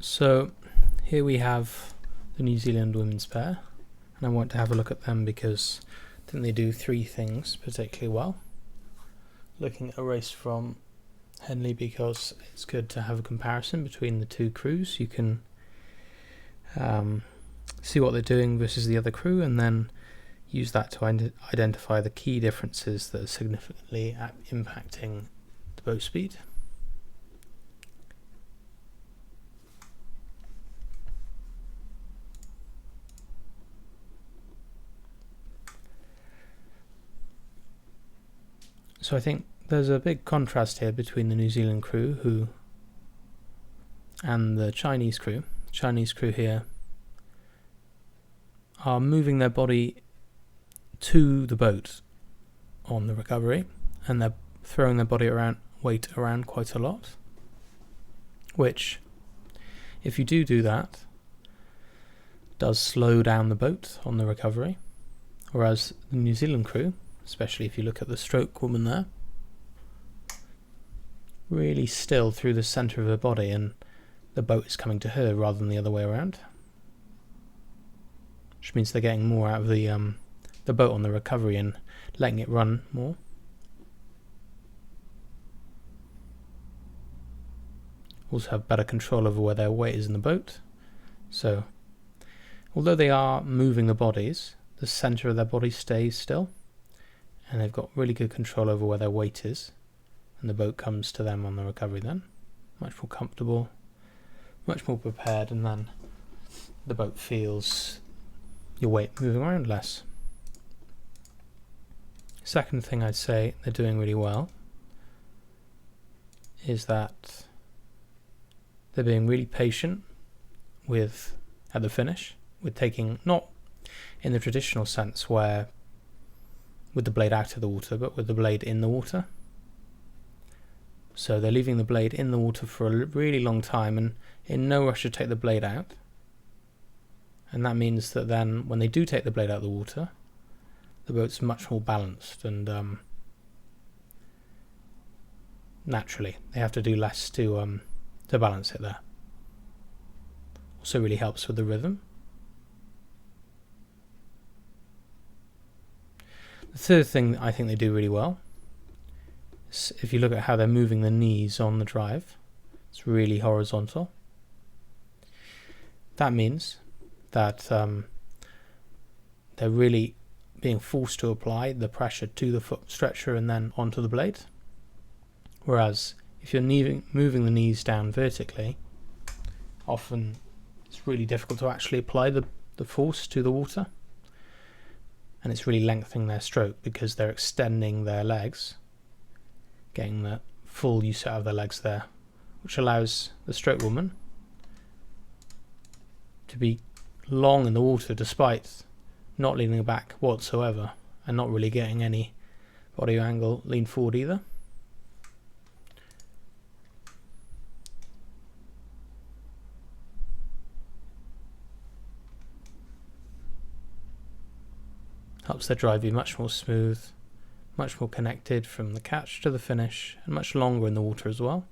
So here we have the New Zealand women's pair, and I want to have a look at them because I think they do three things particularly well. Looking at a race from Henley because it's good to have a comparison between the two crews. You can see what they're doing versus the other crew, and then use that to identify the key differences that are significantly impacting the boat speed. So I think there's a big contrast here between the New Zealand crew and the Chinese crew. The Chinese crew here are moving their body to the boat on the recovery, and they're throwing their body weight around quite a lot, which, if you do that, does slow down the boat on the recovery. Whereas the New Zealand crew, especially if you look at the stroke woman there, really still through the centre of her body, and the boat is coming to her rather than the other way around, which means they're getting more out of the boat on the recovery and letting it run more. Also have better control over where their weight is in the boat. So although they are moving the bodies, the centre of their body stays still, and they've got really good control over where their weight is, and the boat comes to them on the recovery then. Much more comfortable, much more prepared, and then the boat feels your weight moving around less. Second thing I'd say they're doing really well is that they're being really patient at the finish, with taking, not in the traditional sense where with the blade out of the water, but with the blade in the water. So they're leaving the blade in the water for a really long time and in no rush to take the blade out. And that means that then when they do take the blade out of the water, the boat's much more balanced, and naturally they have to do less to balance it there. Also really helps with the rhythm. The third thing I think they do really well is if you look at how they're moving the knees on the drive, it's really horizontal. That means that they're really being forced to apply the pressure to the foot stretcher and then onto the blade. Whereas if you're moving the knees down vertically, often it's really difficult to actually apply the force to the water. And it's really lengthening their stroke because they're extending their legs, getting the full use out of their legs there, which allows the stroke woman to be long in the water despite not leaning back whatsoever and not really getting any body angle lean forward either. Helps their drive be much more smooth, much more connected from the catch to the finish, and much longer in the water as well.